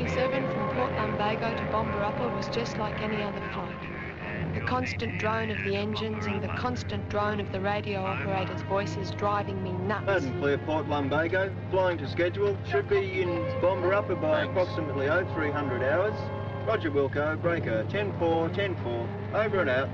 27 from Port Lumbago to Bombarapa was just like any other flight. The constant drone of the engines and the constant drone of the radio operators' voices driving me nuts. Loud and clear, Port Lumbago. Flying to schedule. Should be in Bombarapa by approximately 0300 hours. Roger, Wilco. Breaker 10-4, 10-4. Over and out.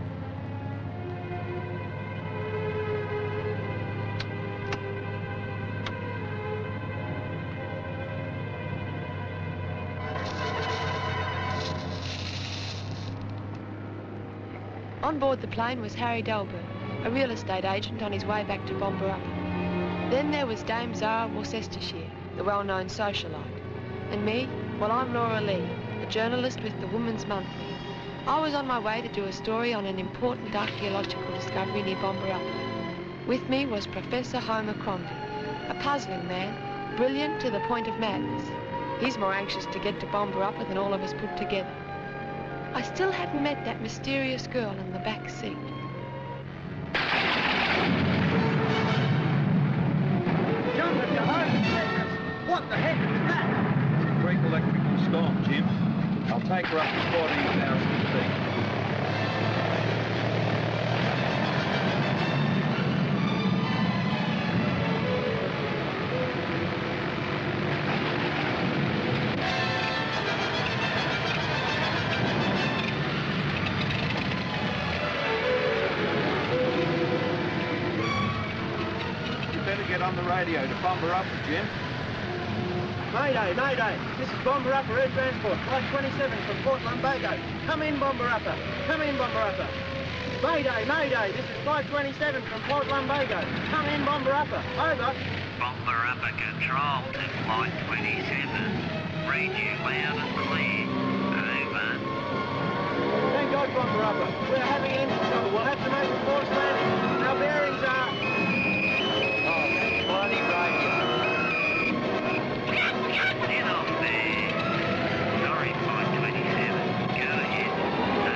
On board the plane was Harry Delbert, a real estate agent on his way back to Bombarapa. Then there was Dame Zara Worcestershire, the well-known socialite. And me, well, I'm Laura Lee, a journalist with the Woman's Monthly. I was on my way to do a story on an important archaeological discovery near Bombarapa. With me was Professor Homer Crombie, a puzzling man, brilliant to the point of madness. He's more anxious to get to Bombarapa than all of us put together. I still hadn't met that mysterious girl in the back seat. Jump at your home, what the heck is that? It's a Greek electrical storm, Jim. I'll take her up to 14,000 feet. On the radio to Bombarapa, Jim. Mayday, mayday. This is Bombarapa Air Transport, Flight 27 from Port Lumbago. Come in, Bombarapa. Come in, Bombarapa. Mayday, mayday. This is Flight 27 from Port Lumbago. Come in, Bombarapa. Over. Bombarapa control to Flight 27. Read you loud and clear. Over. Thank God, Bombarapa. We're having engine trouble. We'll have to make a forced landing. Our bearings are... Bloody radio. Get off there. Sorry, Flight 27. Go ahead.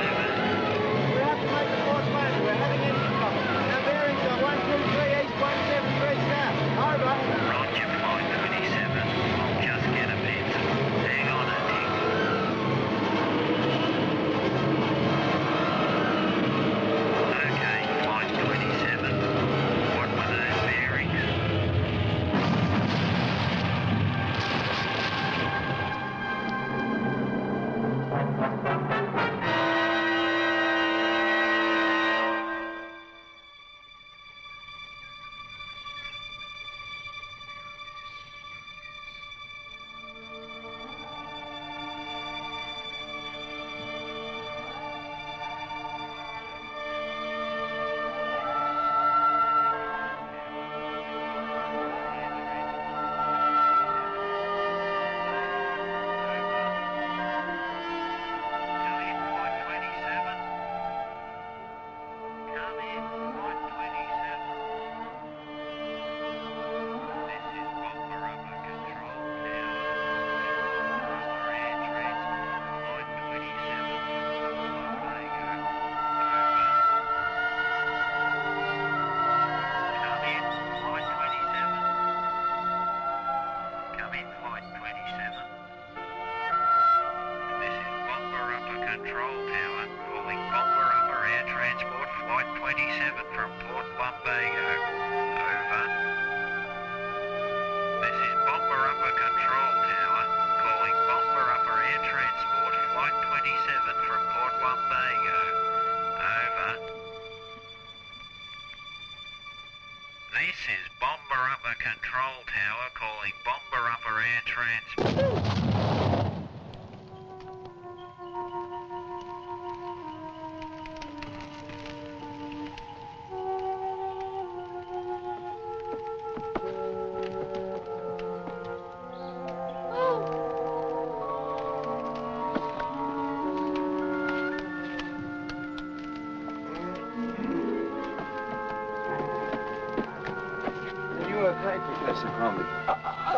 Over. We'll have to make a forced landing. We're having engine trouble. Our bearings are 123 east, 173 south. Over. Roger, Flight 27. I'll just get a pencil. Hang on a tick. Okay, Flight 27. What were those bearings?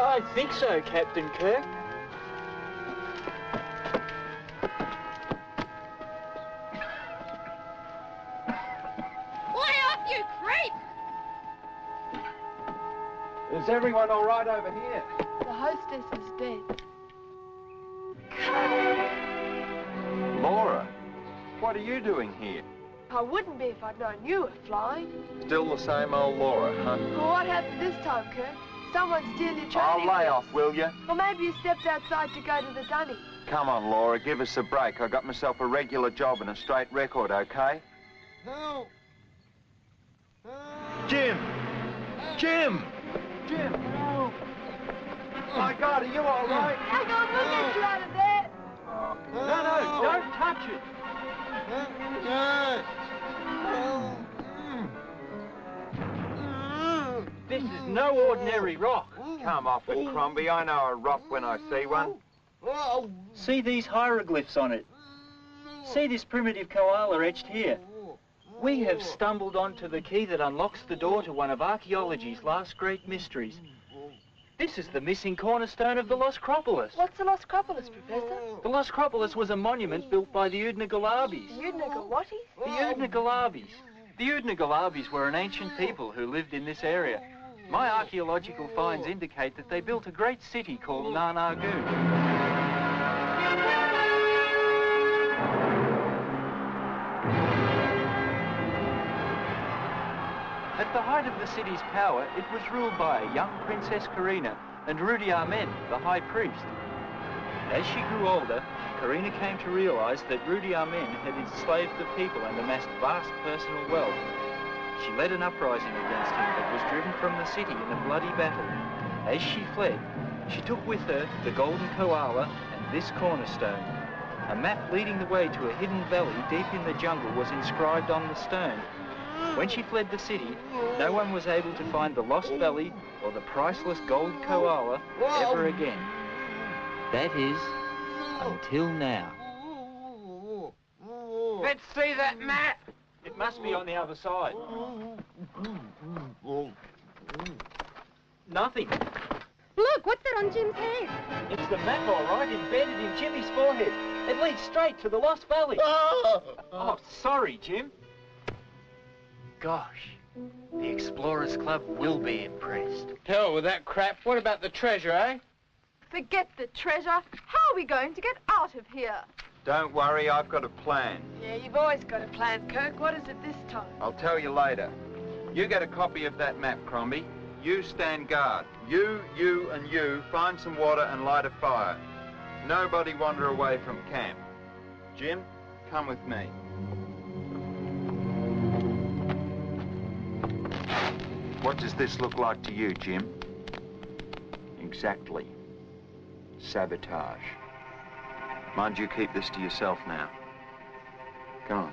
I think so, Captain Kirk. Lay off, you creep! Is everyone all right over here? The hostess is dead. What are you doing here? I wouldn't be if I'd known you were flying. Still the same old Laura, huh? Well, what happened this time, Kirk? Someone steal your training I'll lay wheels. off, will you? Or maybe you stepped outside to go to the dunny. Come on, Laura, give us a break. I got myself a regular job and a straight record, okay? Help! Jim! Jim! Jim! Help! My God, are you all right? Hang on, we'll get you out of there. No, don't touch it. This is no ordinary rock. Come off it, Crombie. I know a rock when I see one. See these hieroglyphs on it. See this primitive koala etched here. We have stumbled onto the key that unlocks the door to one of archaeology's last great mysteries. This is the missing cornerstone of the Lostralis. What's the Lostralis, Professor? The Lostralis was a monument built by the Udnagalavis. The Udnagawatties? The Udnagalavis. The Udnagalavis were an ancient people who lived in this area. My archaeological finds indicate that they built a great city called Narnagoon. At the height of the city's power, it was ruled by a young Princess Karina and Rudy Amen, the High Priest. As she grew older, Karina came to realize that Rudy Amen had enslaved the people and amassed vast personal wealth. She led an uprising against him that was driven from the city in a bloody battle. As she fled, she took with her the golden koala and this cornerstone. A map leading the way to a hidden valley deep in the jungle was inscribed on the stone. When she fled the city, no one was able to find the lost valley or the priceless gold koala ever again. That is, until now. Let's see that map. It must be on the other side. Nothing. Look, what's that on Jim's head? It's the map, all right, embedded in Jimmy's forehead. It leads straight to the Lost Valley. Oh, sorry, Jim. Gosh, the Explorers Club will be impressed. Hell with that crap. What about the treasure, eh? Forget the treasure. How are we going to get out of here? Don't worry, I've got a plan. Yeah, you've always got a plan, Kirk. What is it this time? I'll tell you later. You get a copy of that map, Crombie. You stand guard. You, and you find some water and light a fire. Nobody wander away from camp. Jim, come with me. What does this look like to you, Jim? Exactly. Sabotage. Mind you keep this to yourself now. Come on.